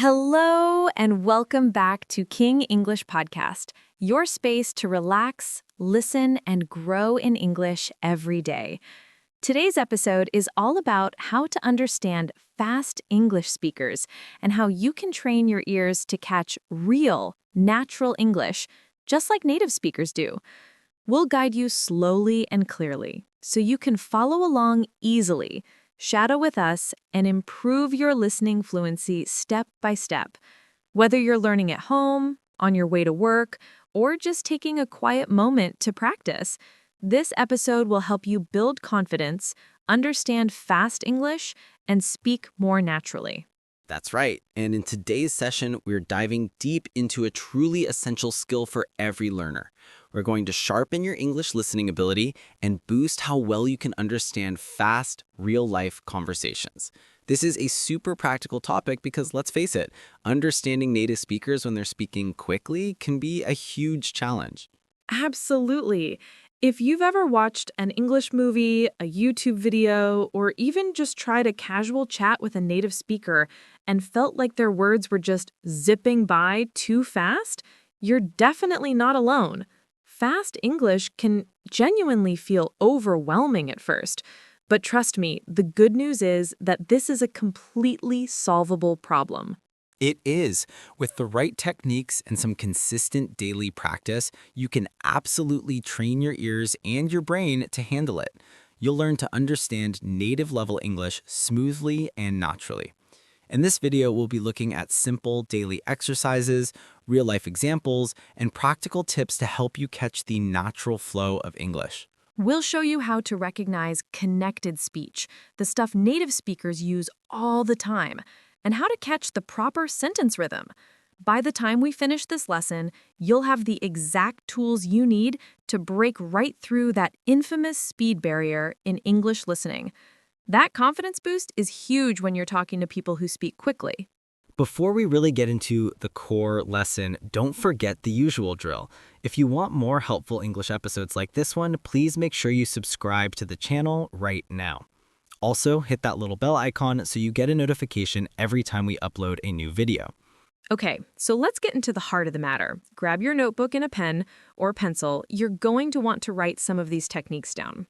Hello, and welcome back to King English Podcast, your space to relax, listen, and grow in English every day. Today's episode is all about how to understand fast English speakers and how you can train your ears to catch real, natural English, just like native speakers do. We'll guide you slowly and clearly so you can follow along easily, shadow with us, and improve your listening fluency step by step. Whether you're learning at home, on your way to work, or just taking a quiet moment to practice, this episode will help you build confidence, understand fast English, and speak more naturally. That's right. And in today's session, we're diving deep into a truly essential skill for every learner. We're going to sharpen your English listening ability and boost how well you can understand fast, real-life conversations. This is a super practical topic because, let's face it, understanding native speakers when they're speaking quickly can be a huge challenge. Absolutely. If you've ever watched an English movie, a YouTube video, or even just tried a casual chat with a native speaker and felt like their words were just zipping by too fast, you're definitely not alone. Fast English can genuinely feel overwhelming at first, but trust me, the good news is that this is a completely solvable problem. It is. With the right techniques and some consistent daily practice, you can absolutely train your ears and your brain to handle it. You'll learn to understand native-level English smoothly and naturally. In this video, we'll be looking at simple daily exercises, real-life examples, and practical tips to help you catch the natural flow of English. We'll show you how to recognize connected speech, the stuff native speakers use all the time, and how to catch the proper sentence rhythm. By the time we finish this lesson, you'll have the exact tools you need to break right through that infamous speed barrier in English listening. That confidence boost is huge when you're talking to people who speak quickly. Before we really get into the core lesson, don't forget the usual drill. If you want more helpful English episodes like this one, please make sure you subscribe to the channel right now. Also, hit that little bell icon so you get a notification every time we upload a new video. Okay, so let's get into the heart of the matter. Grab your notebook and a pen or pencil. You're going to want to write some of these techniques down.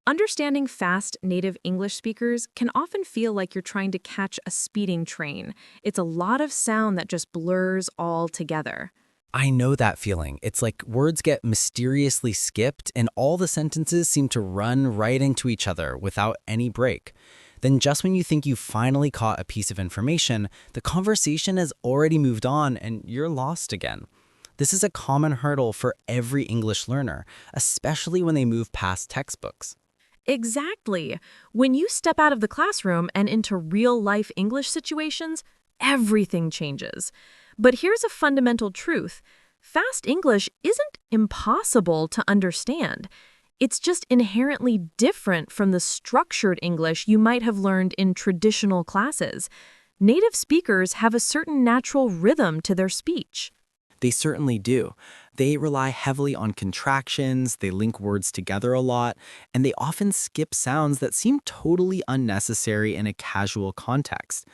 Understanding fast native English speakers can often feel like you're trying to catch a speeding train. It's a lot of sound that just blurs all together. I know that feeling. It's like words get mysteriously skipped and all the sentences seem to run right into each other without any break. Then just when you think you finally caught a piece of information, the conversation has already moved on and you're lost again. This is a common hurdle for every English learner, especially when they move past textbooks. Exactly. When you step out of the classroom and into real-life English situations, everything changes. But here's a fundamental truth. Fast English isn't impossible to understand. It's just inherently different from the structured English you might have learned in traditional classes. Native speakers have a certain natural rhythm to their speech. They certainly do. They rely heavily on contractions, they link words together a lot, and they often skip sounds that seem totally unnecessary in a casual context.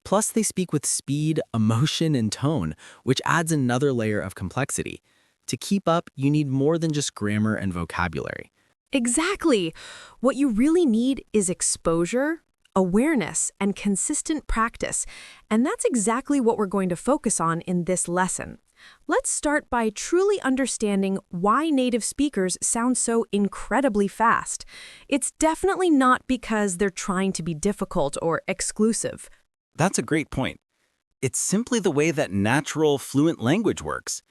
Plus, they speak with speed, emotion, and tone, which adds another layer of complexity. To keep up, you need more than just grammar and vocabulary. Exactly. What you really need is exposure, awareness, and consistent practice. And that's exactly what we're going to focus on in this lesson. Let's start by truly understanding why native speakers sound so incredibly fast. It's definitely not because they're trying to be difficult or exclusive. That's a great point. It's simply the way that natural, fluent language works.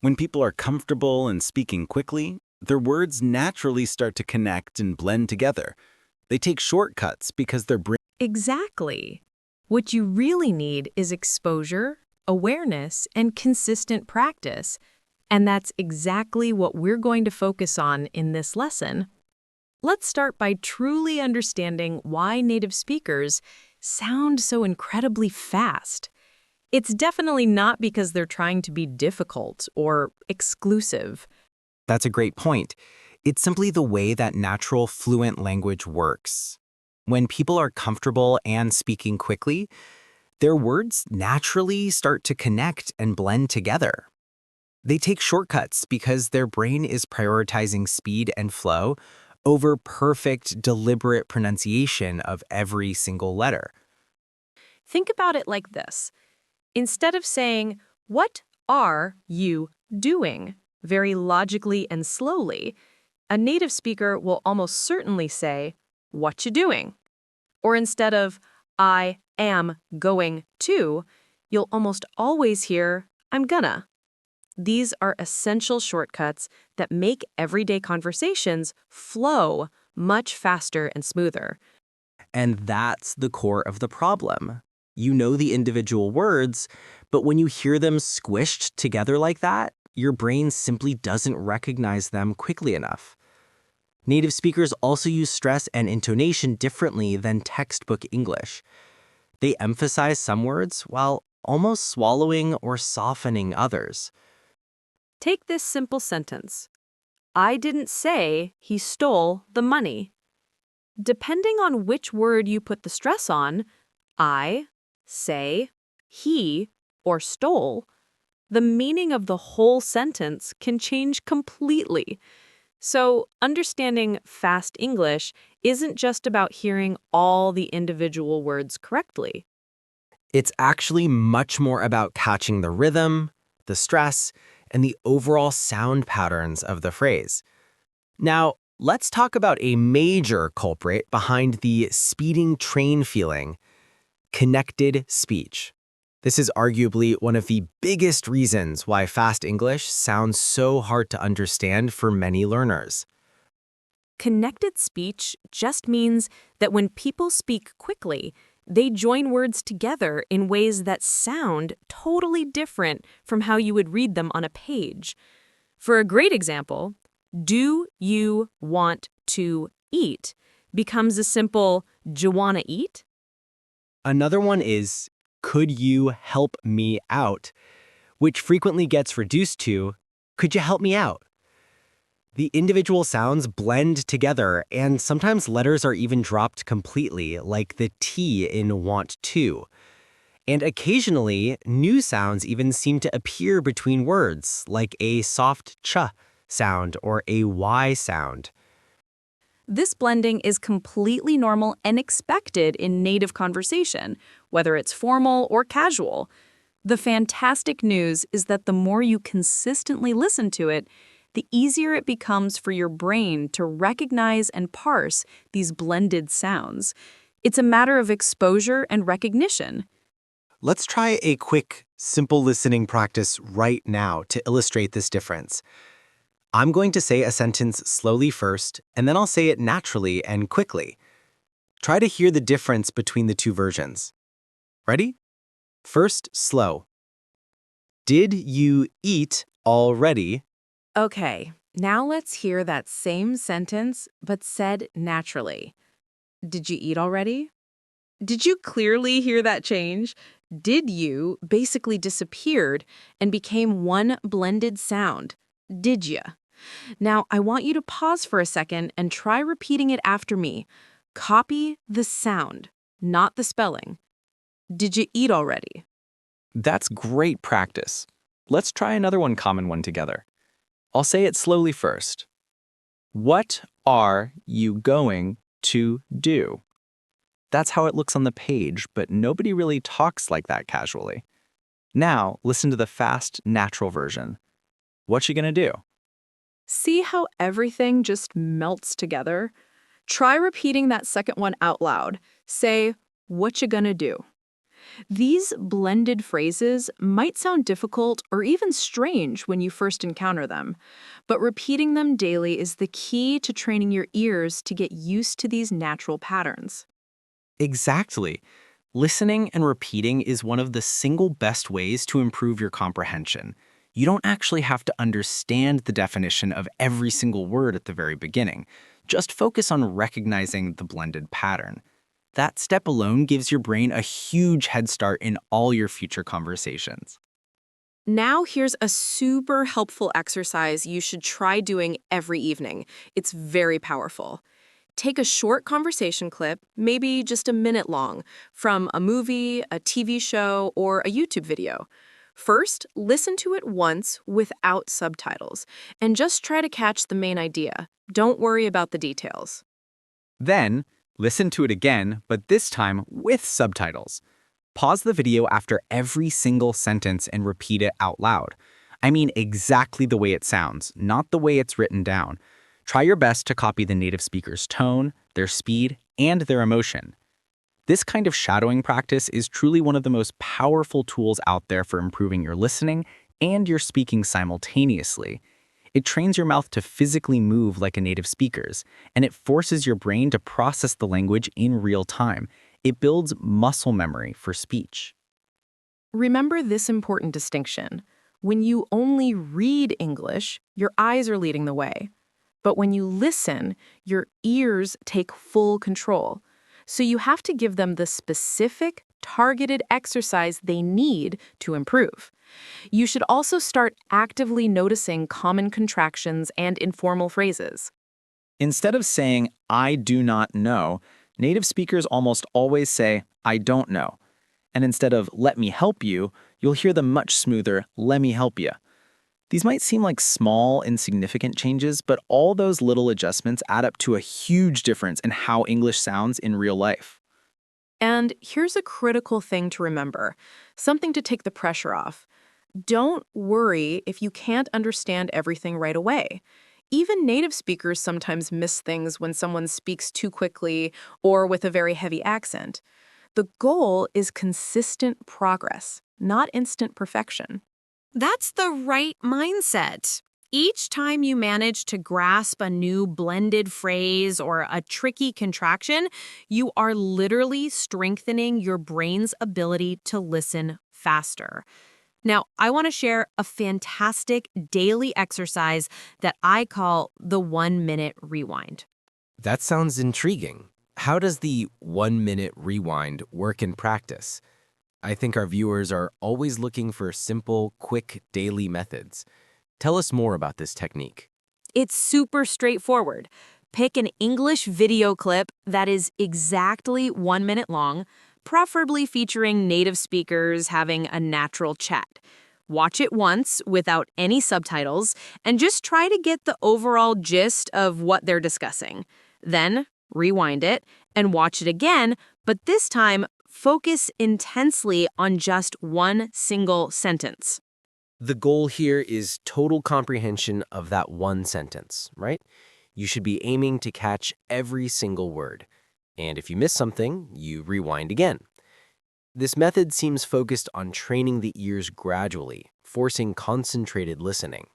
When people are comfortable and speaking quickly, their words naturally start to connect and blend together. They take shortcuts because their brain. Exactly. What you really need is exposure, awareness, and consistent practice. And that's exactly what we're going to focus on in this lesson. Let's start by truly understanding why native speakers sound so incredibly fast. It's definitely not because they're trying to be difficult or exclusive. That's a great point. It's simply the way that natural, fluent language works. When people are comfortable and speaking quickly, their words naturally start to connect and blend together. They take shortcuts because their brain is prioritizing speed and flow over perfect, deliberate pronunciation of every single letter. Think about it like this. Instead of saying, "What are you doing?" very logically and slowly, a native speaker will almost certainly say, "What you doing?" Or instead of, "I am going to," you'll almost always hear, "I'm gonna." These are essential shortcuts that make everyday conversations flow much faster and smoother. And that's the core of the problem. You know the individual words, but when you hear them squished together like that, your brain simply doesn't recognize them quickly enough. Native speakers also use stress and intonation differently than textbook English. They emphasize some words while almost swallowing or softening others. Take this simple sentence. I didn't say he stole the money. Depending on which word you put the stress on, I, say, he, or stole, the meaning of the whole sentence can change completely. So, understanding fast English isn't just about hearing all the individual words correctly. It's actually much more about catching the rhythm, the stress, and the overall sound patterns of the phrase. Now, let's talk about a major culprit behind the speeding train feeling: connected speech. This is arguably one of the biggest reasons why fast English sounds so hard to understand for many learners. Connected speech just means that when people speak quickly, they join words together in ways that sound totally different from how you would read them on a page. For a great example, do you want to eat becomes a simple, "Do you wanna eat?" Another one is, could you help me out? Which frequently gets reduced to, could you help me out? The individual sounds blend together, and sometimes letters are even dropped completely, like the T in want to. And occasionally, new sounds even seem to appear between words, like a soft ch sound or a Y sound. This blending is completely normal and expected in native conversation, whether it's formal or casual. The fantastic news is that the more you consistently listen to it, the easier it becomes for your brain to recognize and parse these blended sounds. It's a matter of exposure and recognition. Let's try a quick, simple listening practice right now to illustrate this difference. I'm going to say a sentence slowly first, and then I'll say it naturally and quickly. Try to hear the difference between the two versions. Ready? First, slow. Did you eat already? Okay, now let's hear that same sentence, but said naturally. Did you eat already? Did you clearly hear that change? Did you basically disappeared and became one blended sound? Did ya? Now, I want you to pause for a second and try repeating it after me. Copy the sound, not the spelling. Did you eat already? That's great practice. Let's try another common one together. I'll say it slowly first. What are you going to do? That's how it looks on the page, but nobody really talks like that casually. Now, listen to the fast, natural version. What you gonna do? See how everything just melts together? Try repeating that second one out loud. Say, what you gonna do? These blended phrases might sound difficult or even strange when you first encounter them, but repeating them daily is the key to training your ears to get used to these natural patterns. Exactly. Listening and repeating is one of the single best ways to improve your comprehension. You don't actually have to understand the definition of every single word at the very beginning. Just focus on recognizing the blended pattern. That step alone gives your brain a huge head start in all your future conversations. Now here's a super helpful exercise you should try doing every evening. It's very powerful. Take a short conversation clip, maybe just a minute long, from a movie, a TV show, or a YouTube video. First, listen to it once without subtitles, and just try to catch the main idea. Don't worry about the details. Then, listen to it again, but this time with subtitles. Pause the video after every single sentence and repeat it out loud. I mean exactly the way it sounds, not the way it's written down. Try your best to copy the native speaker's tone, their speed, and their emotion. This kind of shadowing practice is truly one of the most powerful tools out there for improving your listening and your speaking simultaneously. It trains your mouth to physically move like a native speaker's, and it forces your brain to process the language in real time. It builds muscle memory for speech. Remember this important distinction. When you only read English, your eyes are leading the way. But when you listen, your ears take full control. So you have to give them the specific, targeted exercise they need to improve. You should also start actively noticing common contractions and informal phrases. Instead of saying, "I do not know," native speakers almost always say, "I don't know." And instead of "let me help you," you'll hear the much smoother "let me help you." These might seem like small, insignificant changes, but all those little adjustments add up to a huge difference in how English sounds in real life. And here's a critical thing to remember, something to take the pressure off. Don't worry if you can't understand everything right away. Even native speakers sometimes miss things when someone speaks too quickly or with a very heavy accent. The goal is consistent progress, not instant perfection. That's the right mindset. Each time you manage to grasp a new blended phrase or a tricky contraction, you are literally strengthening your brain's ability to listen faster. Now, I want to share a fantastic daily exercise that I call the 1-minute rewind. That sounds intriguing. How does the 1-minute rewind work in practice? I think our viewers are always looking for simple, quick daily methods. Tell us more about this technique. It's super straightforward. Pick an English video clip that is exactly 1 minute long, preferably featuring native speakers having a natural chat. Watch it once without any subtitles and just try to get the overall gist of what they're discussing. Then rewind it and watch it again, but this time focus intensely on just one single sentence. The goal here is total comprehension of that one sentence, right? You should be aiming to catch every single word. And if you miss something, you rewind again. This method seems focused on training the ears gradually, forcing concentrated listening.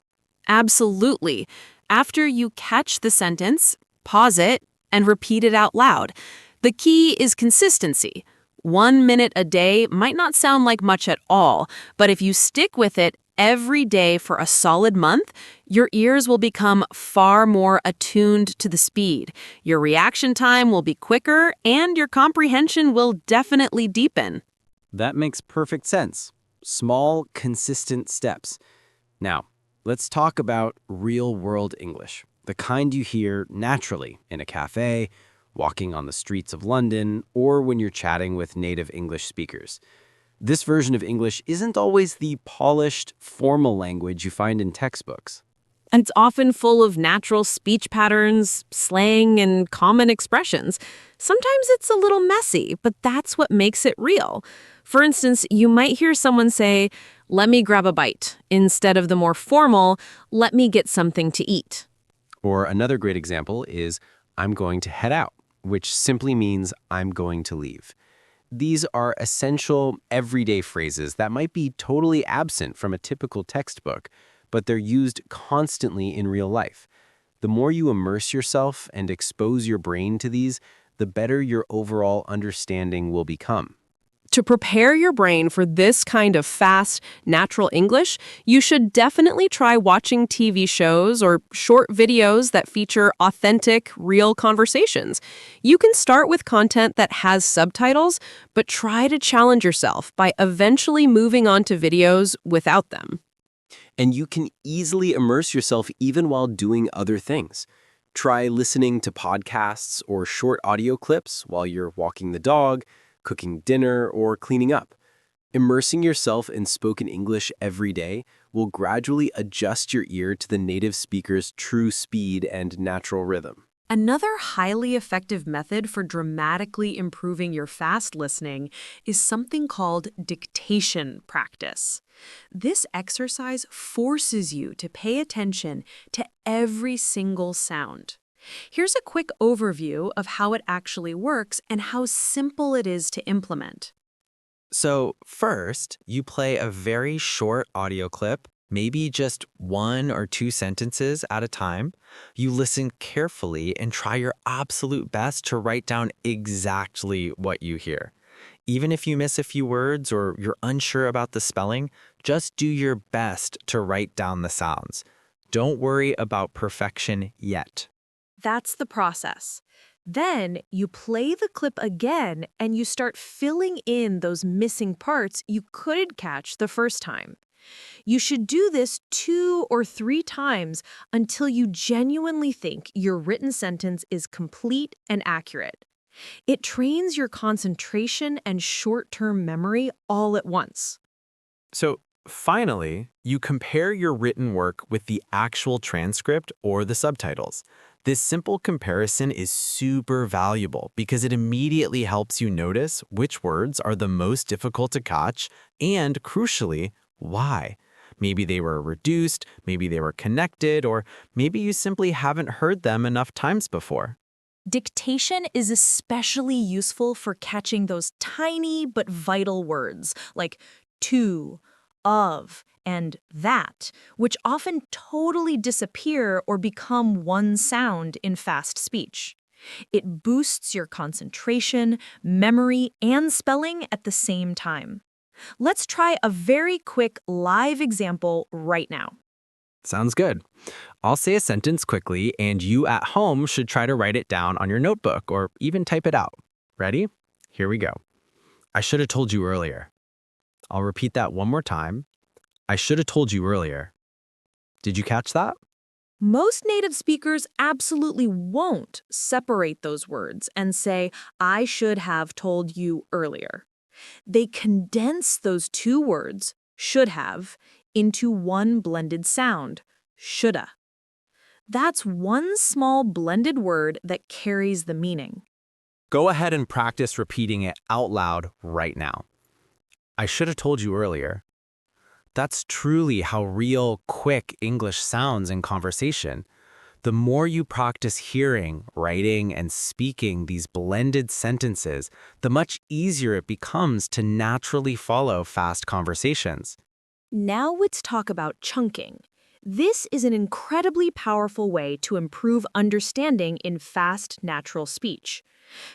Absolutely. After you catch the sentence, pause it and repeat it out loud. The key is consistency. 1 minute a day might not sound like much at all, but if you stick with it every day for a solid month, your ears will become far more attuned to the speed. Your reaction time will be quicker, and your comprehension will definitely deepen. That makes perfect sense. Small, consistent steps. Now, let's talk about real-world English, the kind you hear naturally in a cafe, walking on the streets of London, or when you're chatting with native English speakers. This version of English isn't always the polished, formal language you find in textbooks. And it's often full of natural speech patterns, slang, and common expressions. Sometimes it's a little messy, but that's what makes it real. For instance, you might hear someone say, "Let me grab a bite," instead of the more formal, "Let me get something to eat." Or another great example is, "I'm going to head out," which simply means I'm going to leave. These are essential, everyday phrases that might be totally absent from a typical textbook, but they're used constantly in real life. The more you immerse yourself and expose your brain to these, the better your overall understanding will become. To prepare your brain for this kind of fast, natural English, you should definitely try watching TV shows or short videos that feature authentic, real conversations. You can start with content that has subtitles, but try to challenge yourself by eventually moving on to videos without them. And you can easily immerse yourself even while doing other things. Try listening to podcasts or short audio clips while you're walking the dog, cooking dinner, or cleaning up. Immersing yourself in spoken English every day will gradually adjust your ear to the native speaker's true speed and natural rhythm. Another highly effective method for dramatically improving your fast listening is something called dictation practice. This exercise forces you to pay attention to every single sound. Here's a quick overview of how it actually works and how simple it is to implement. So first, you play a very short audio clip, maybe just 1 or 2 sentences at a time. You listen carefully and try your absolute best to write down exactly what you hear. Even if you miss a few words or you're unsure about the spelling, just do your best to write down the sounds. Don't worry about perfection yet. That's the process. Then you play the clip again and you start filling in those missing parts you couldn't catch the first time. You should do this 2 or 3 times until you genuinely think your written sentence is complete and accurate. It trains your concentration and short-term memory all at once. So finally, you compare your written work with the actual transcript or the subtitles. This simple comparison is super valuable because it immediately helps you notice which words are the most difficult to catch and, crucially, why. Maybe they were reduced, maybe they were connected, or maybe you simply haven't heard them enough times before. Dictation is especially useful for catching those tiny but vital words like to, of, and that, which often totally disappear or become one sound in fast speech. It boosts your concentration, memory, and spelling at the same time. Let's try a very quick live example right now. Sounds good. I'll say a sentence quickly, and you at home should try to write it down on your notebook or even type it out. Ready? Here we go. I should have told you earlier. I'll repeat that one more time. I should have told you earlier. Did you catch that? Most native speakers absolutely won't separate those words and say, I should have told you earlier. They condense those 2 words, should have, into one blended sound, shoulda. That's one small blended word that carries the meaning. Go ahead and practice repeating it out loud right now. I should have told you earlier. That's truly how real, quick English sounds in conversation. The more you practice hearing, writing, and speaking these blended sentences, the much easier it becomes to naturally follow fast conversations. Now let's talk about chunking. This is an incredibly powerful way to improve understanding in fast, natural speech.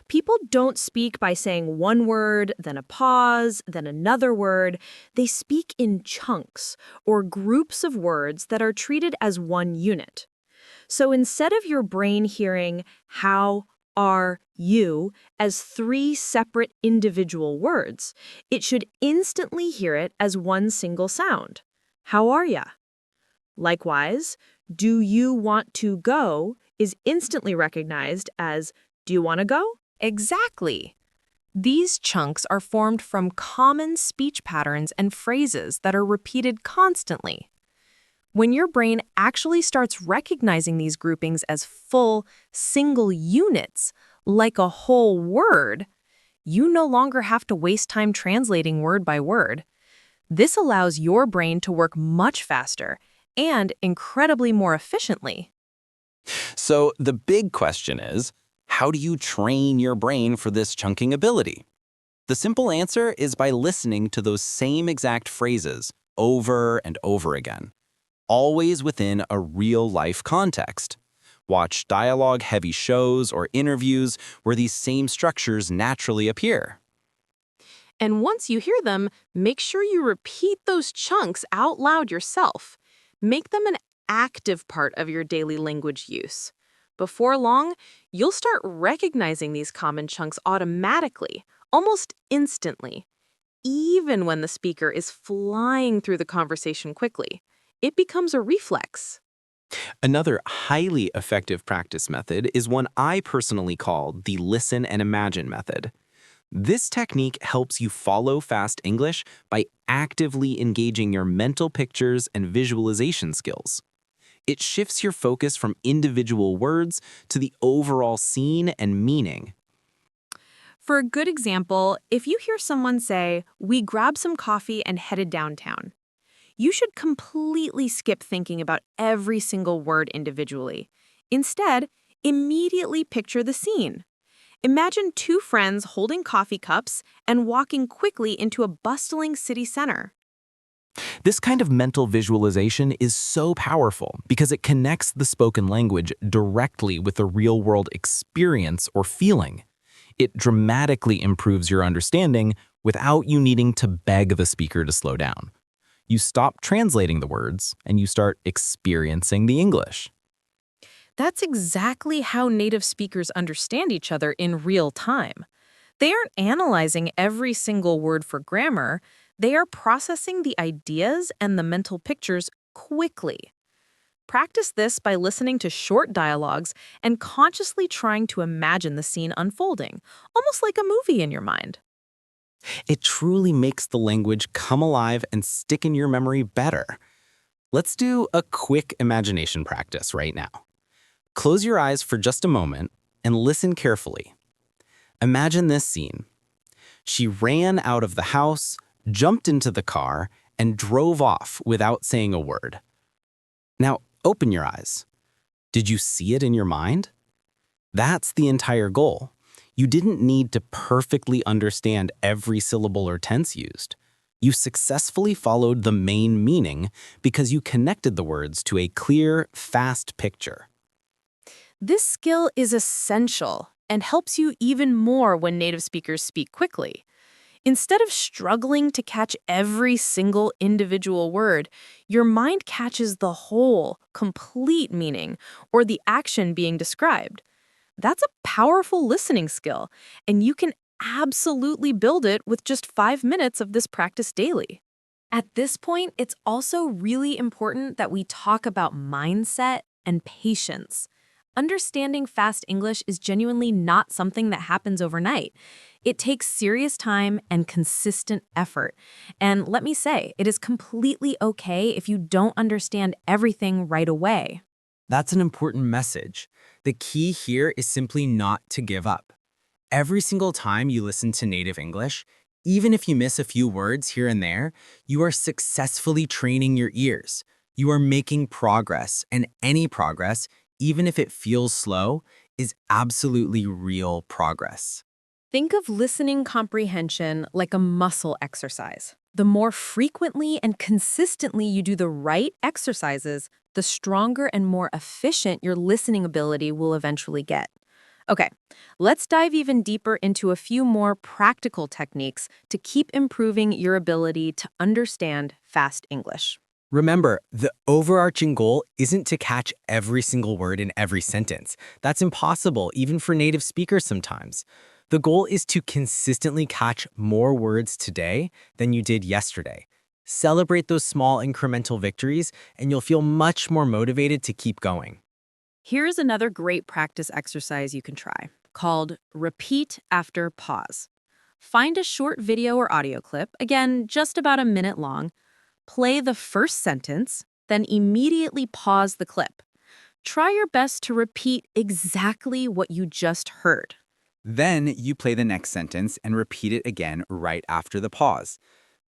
People don't speak by saying one word, then a pause, then another word. They speak in chunks, or groups of words that are treated as one unit. So instead of your brain hearing, how are you, as 3 separate individual words, it should instantly hear it as one single sound. How are ya? Likewise, do you want to go is instantly recognized as do you want to go? Exactly. These chunks are formed from common speech patterns and phrases that are repeated constantly. When your brain actually starts recognizing these groupings as full, single units, like a whole word, you no longer have to waste time translating word by word. This allows your brain to work much faster and incredibly more efficiently. So the big question is, how do you train your brain for this chunking ability? The simple answer is by listening to those same exact phrases over and over again, always within a real-life context. Watch dialogue-heavy shows or interviews where these same structures naturally appear. And once you hear them, make sure you repeat those chunks out loud yourself. Make them an active part of your daily language use. Before long, you'll start recognizing these common chunks automatically, almost instantly. Even when the speaker is flying through the conversation quickly, it becomes a reflex. Another highly effective practice method is one I personally call the listen and imagine method. This technique helps you follow fast English by actively engaging your mental pictures and visualization skills. It shifts your focus from individual words to the overall scene and meaning. For a good example, if you hear someone say, "We grabbed some coffee and headed downtown," you should completely skip thinking about every single word individually. Instead, immediately picture the scene. Imagine two friends holding coffee cups and walking quickly into a bustling city center. This kind of mental visualization is so powerful because it connects the spoken language directly with the real-world experience or feeling. It dramatically improves your understanding without you needing to beg the speaker to slow down. You stop translating the words and you start experiencing the English. That's exactly how native speakers understand each other in real time. They aren't analyzing every single word for grammar, they are processing the ideas and the mental pictures quickly. Practice this by listening to short dialogues and consciously trying to imagine the scene unfolding, almost like a movie in your mind. It truly makes the language come alive and stick in your memory better. Let's do a quick imagination practice right now. Close your eyes for just a moment and listen carefully. Imagine this scene. She ran out of the house, jumped into the car, and drove off without saying a word. Now, open your eyes. Did you see it in your mind? That's the entire goal. You didn't need to perfectly understand every syllable or tense used. You successfully followed the main meaning because you connected the words to a clear, fast picture. This skill is essential and helps you even more when native speakers speak quickly. Instead of struggling to catch every single individual word, your mind catches the whole, complete meaning or the action being described. That's a powerful listening skill, and you can absolutely build it with just 5 minutes of this practice daily. At this point, it's also really important that we talk about mindset and patience. Understanding fast English is genuinely not something that happens overnight. It takes serious time and consistent effort. And let me say, it is completely okay if you don't understand everything right away. That's an important message. The key here is simply not to give up. Every single time you listen to native English, even if you miss a few words here and there, you are successfully training your ears. You are making progress, and any progress, even if it feels slow, is absolutely real progress. Think of listening comprehension like a muscle exercise. The more frequently and consistently you do the right exercises, the stronger and more efficient your listening ability will eventually get. Okay, let's dive even deeper into a few more practical techniques to keep improving your ability to understand fast English. Remember, the overarching goal isn't to catch every single word in every sentence. That's impossible, even for native speakers sometimes. The goal is to consistently catch more words today than you did yesterday. Celebrate those small incremental victories, and you'll feel much more motivated to keep going. Here's another great practice exercise you can try, called Repeat After Pause. Find a short video or audio clip, again, just about a minute long. Play the first sentence, then immediately pause the clip. Try your best to repeat exactly what you just heard. Then you play the next sentence and repeat it again right after the pause.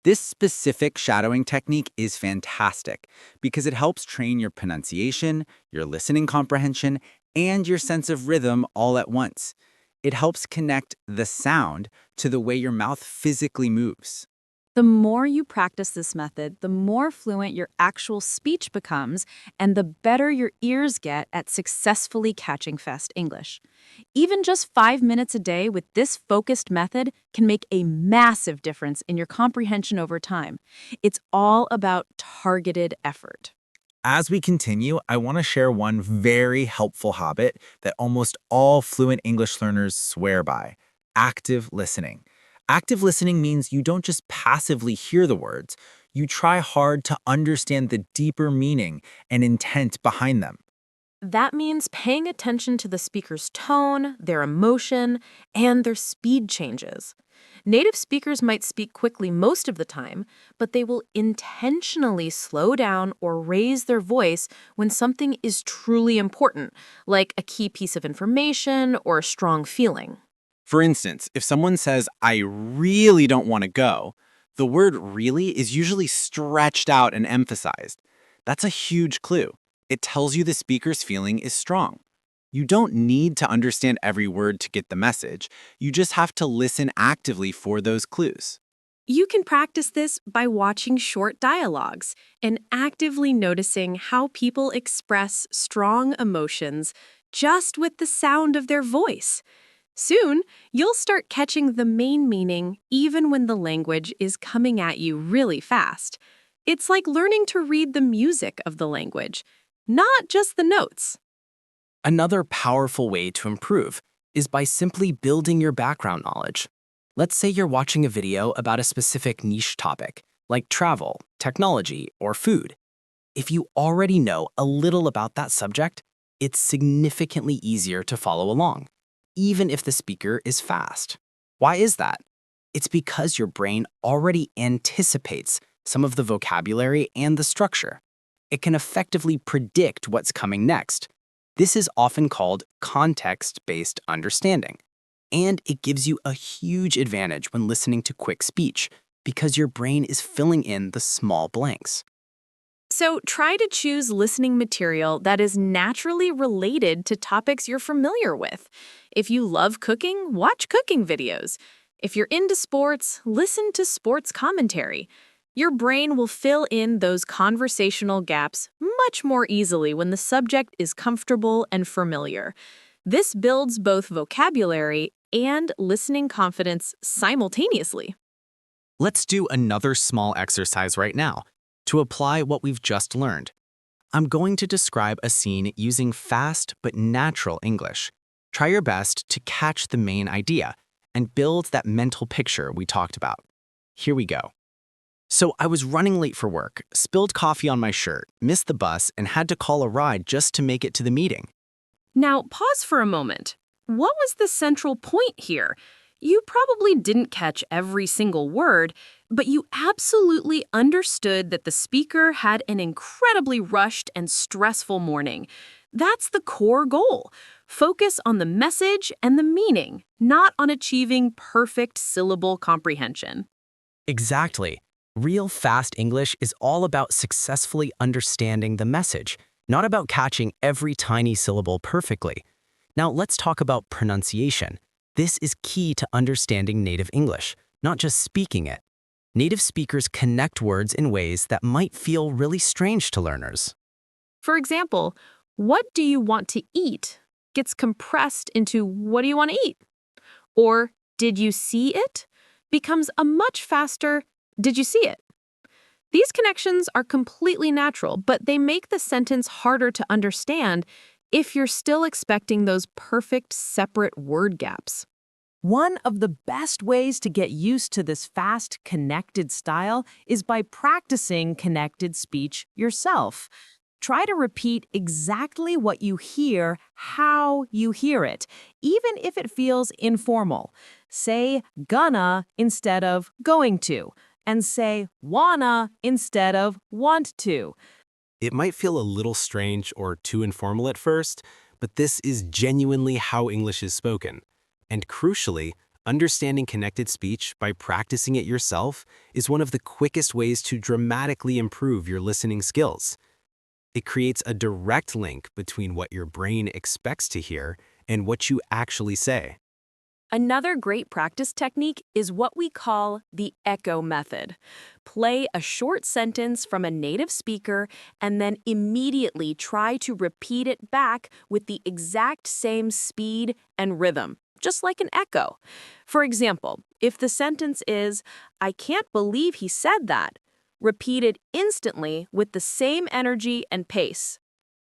This specific shadowing technique is fantastic because it helps train your pronunciation, your listening comprehension, and your sense of rhythm all at once. It helps connect the sound to the way your mouth physically moves. The more you practice this method, the more fluent your actual speech becomes, and the better your ears get at successfully catching fast English. Even just 5 minutes a day with this focused method can make a massive difference in your comprehension over time. It's all about targeted effort. As we continue, I want to share one very helpful habit that almost all fluent English learners swear by: active listening. Active listening means you don't just passively hear the words, You try hard to understand the deeper meaning and intent behind them. That means paying attention to the speaker's tone, their emotion, and their speed changes. Native speakers might speak quickly most of the time, but they will intentionally slow down or raise their voice when something is truly important, like a key piece of information or a strong feeling. For instance, if someone says, I really don't want to go, the word really is usually stretched out and emphasized. That's a huge clue. It tells you the speaker's feeling is strong. You don't need to understand every word to get the message. You just have to listen actively for those clues. You can practice this by watching short dialogues and actively noticing how people express strong emotions just with the sound of their voice. Soon, you'll start catching the main meaning even when the language is coming at you really fast. It's like learning to read the music of the language, not just the notes. Another powerful way to improve is by simply building your background knowledge. Let's say you're watching a video about a specific niche topic, like travel, technology, or food. If you already know a little about that subject, it's significantly easier to follow along, even if the speaker is fast. Why is that? It's because your brain already anticipates some of the vocabulary and the structure. It can effectively predict what's coming next. This is often called context-based understanding. And it gives you a huge advantage when listening to quick speech because your brain is filling in the small blanks. So try to choose listening material that is naturally related to topics you're familiar with. If you love cooking, watch cooking videos. If you're into sports, listen to sports commentary. Your brain will fill in those conversational gaps much more easily when the subject is comfortable and familiar. This builds both vocabulary and listening confidence simultaneously. Let's do another small exercise right now to apply what we've just learned. I'm going to describe a scene using fast but natural English. Try your best to catch the main idea and build that mental picture we talked about. Here we go. So I was running late for work, spilled coffee on my shirt, missed the bus, and had to call a ride just to make it to the meeting. Now, pause for a moment. What was the central point here? You probably didn't catch every single word, but you absolutely understood that the speaker had an incredibly rushed and stressful morning. That's the core goal. Focus on the message and the meaning, not on achieving perfect syllable comprehension. Exactly. Real fast English is all about successfully understanding the message, not about catching every tiny syllable perfectly. Now let's talk about pronunciation. This is key to understanding native English, not just speaking it. Native speakers connect words in ways that might feel really strange to learners. For example, what do you want to eat gets compressed into what do you want to eat? Or did you see it becomes a much faster did you see it? These connections are completely natural, but they make the sentence harder to understand if you're still expecting those perfect separate word gaps. One of the best ways to get used to this fast, connected style is by practicing connected speech yourself. Try to repeat exactly what you hear, how you hear it, even if it feels informal. Say gonna instead of going to, and say wanna instead of want to. It might feel a little strange or too informal at first, but this is genuinely how English is spoken. And crucially, understanding connected speech by practicing it yourself is one of the quickest ways to dramatically improve your listening skills. It creates a direct link between what your brain expects to hear and what you actually say. Another great practice technique is what we call the echo method. Play a short sentence from a native speaker and then immediately try to repeat it back with the exact same speed and rhythm, just like an echo. For example, if the sentence is, "I can't believe he said that," repeat it instantly with the same energy and pace.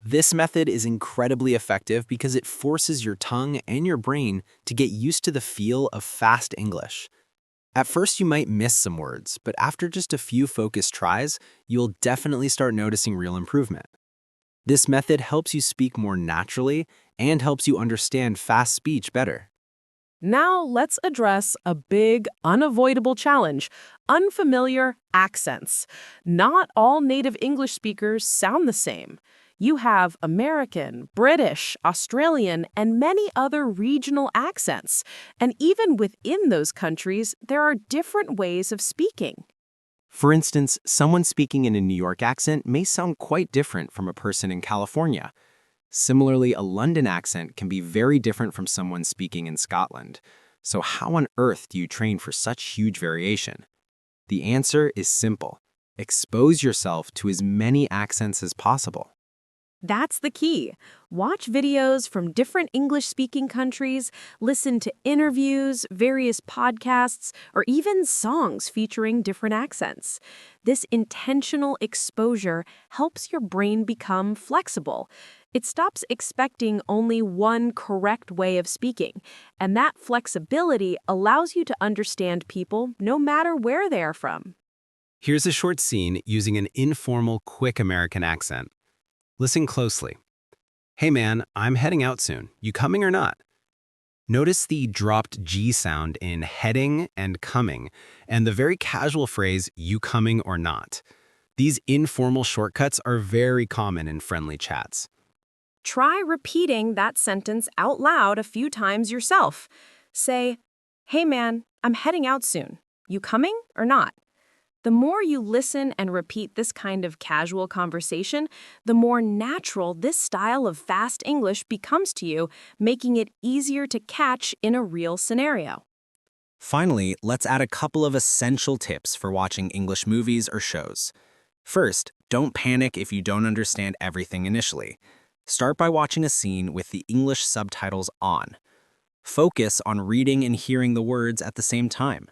This method is incredibly effective because it forces your tongue and your brain to get used to the feel of fast English. At first, you might miss some words, but after just a few focused tries, you'll definitely start noticing real improvement. This method helps you speak more naturally and helps you understand fast speech better. Now let's address a big, unavoidable challenge: unfamiliar accents. Not all native English speakers sound the same. You have American, British, Australian, and many other regional accents. And even within those countries, there are different ways of speaking. For instance, someone speaking in a New York accent may sound quite different from a person in California. Similarly, a London accent can be very different from someone speaking in Scotland. So how on earth do you train for such huge variation? The answer is simple. Expose yourself to as many accents as possible. That's the key. Watch videos from different English-speaking countries, listen to interviews, various podcasts, or even songs featuring different accents. This intentional exposure helps your brain become flexible. It stops expecting only one correct way of speaking, and that flexibility allows you to understand people no matter where they are from. Here's a short scene using an informal, quick American accent. Listen closely. Hey man, I'm heading out soon. You coming or not? Notice the dropped G sound in heading and coming, and the very casual phrase, you coming or not. These informal shortcuts are very common in friendly chats. Try repeating that sentence out loud a few times yourself. Say, hey man, I'm heading out soon. You coming or not? The more you listen and repeat this kind of casual conversation, the more natural this style of fast English becomes to you, making it easier to catch in a real scenario. Finally, let's add a couple of essential tips for watching English movies or shows. First, don't panic if you don't understand everything initially. Start by watching a scene with the English subtitles on. Focus on reading and hearing the words at the same time.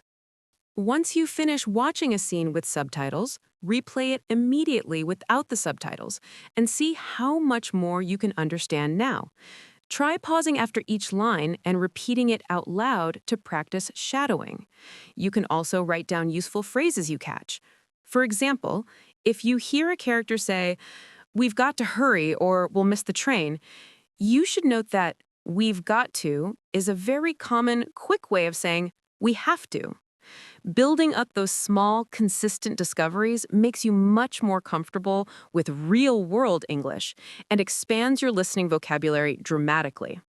Once you finish watching a scene with subtitles, replay it immediately without the subtitles and see how much more you can understand now. Try pausing after each line and repeating it out loud to practice shadowing. You can also write down useful phrases you catch. For example, if you hear a character say, "We've got to hurry or we'll miss the train," you should note that "we've got to" is a very common, quick way of saying "we have to." Building up those small, consistent discoveries makes you much more comfortable with real-world English and expands your listening vocabulary dramatically.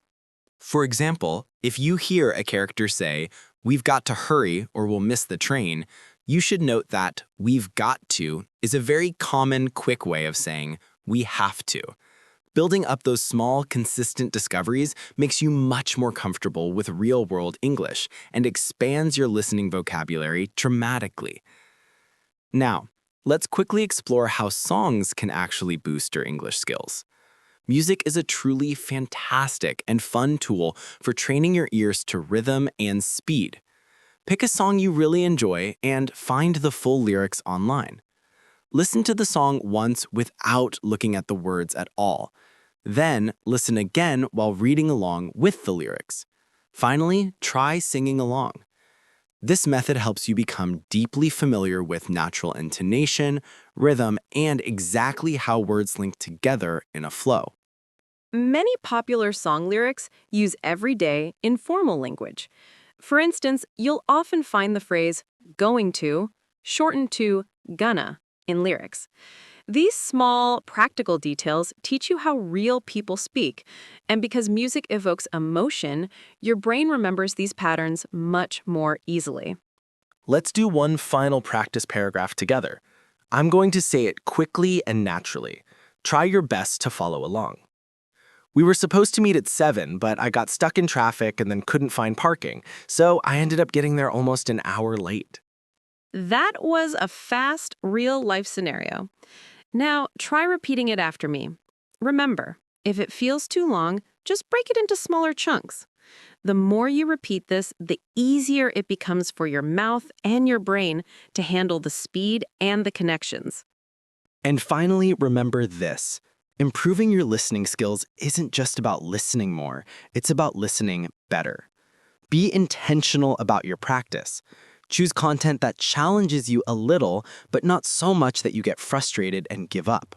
For example, if you hear a character say, "We've got to hurry or we'll miss the train," you should note that "we've got to" is a very common, quick way of saying "we have to." Building up those small, consistent discoveries makes you much more comfortable with real-world English and expands your listening vocabulary dramatically. Now, let's quickly explore how songs can actually boost your English skills. Music is a truly fantastic and fun tool for training your ears to rhythm and speed. Pick a song you really enjoy and find the full lyrics online. Listen to the song once without looking at the words at all. Then, listen again while reading along with the lyrics. Finally, try singing along. This method helps you become deeply familiar with natural intonation, rhythm, and exactly how words link together in a flow. Many popular song lyrics use everyday, informal language. For instance, you'll often find the phrase going to shortened to gonna in lyrics. These small, practical details teach you how real people speak, and because music evokes emotion, your brain remembers these patterns much more easily. Let's do one final practice paragraph together. I'm going to say it quickly and naturally. Try your best to follow along. We were supposed to meet at 7, but I got stuck in traffic and then couldn't find parking, so I ended up getting there almost an hour late. That was a fast, real-life scenario. Now, try repeating it after me. Remember, if it feels too long, just break it into smaller chunks. The more you repeat this, the easier it becomes for your mouth and your brain to handle the speed and the connections. And finally, remember this. Improving your listening skills isn't just about listening more, it's about listening better. Be intentional about your practice. Choose content that challenges you a little, but not so much that you get frustrated and give up.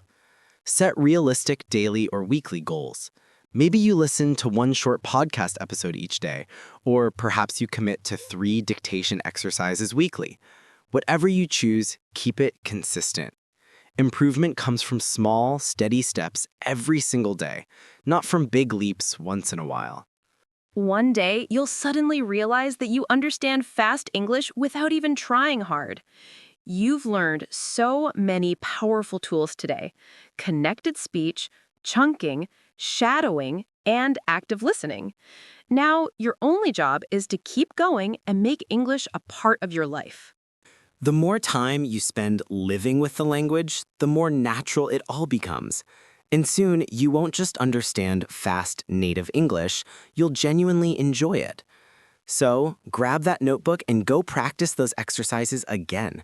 Set realistic daily or weekly goals. Maybe you listen to one short podcast episode each day, or perhaps you commit to 3 dictation exercises weekly. Whatever you choose, keep it consistent. Improvement comes from small, steady steps every single day, not from big leaps once in a while. One day, you'll suddenly realize that you understand fast English without even trying hard. You've learned so many powerful tools today: connected speech, chunking, shadowing, and active listening. Now, your only job is to keep going and make English a part of your life. The more time you spend living with the language, the more natural it all becomes. And soon, you won't just understand fast native English, you'll genuinely enjoy it. So, grab that notebook and go practice those exercises again.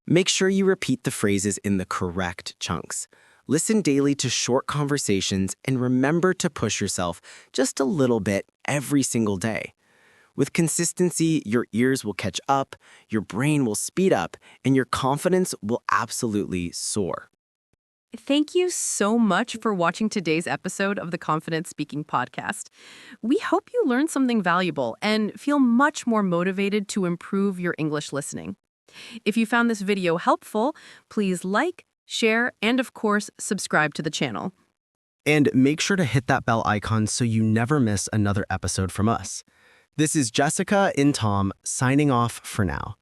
Make sure you repeat the phrases in the correct chunks. Listen daily to short conversations and remember to push yourself just a little bit every single day. With consistency, your ears will catch up, your brain will speed up, and your confidence will absolutely soar. Thank you so much for watching today's episode of the Confident Speaking Podcast. We hope you learned something valuable and feel much more motivated to improve your English listening. If you found this video helpful, please like, share, and of course, subscribe to the channel. And make sure to hit that bell icon so you never miss another episode from us. This is Jessica and Tom signing off for now.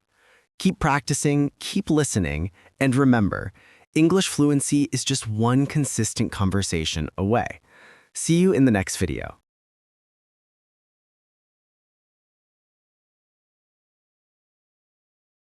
Keep practicing, keep listening, and remember, English fluency is just one consistent conversation away. See you in the next video.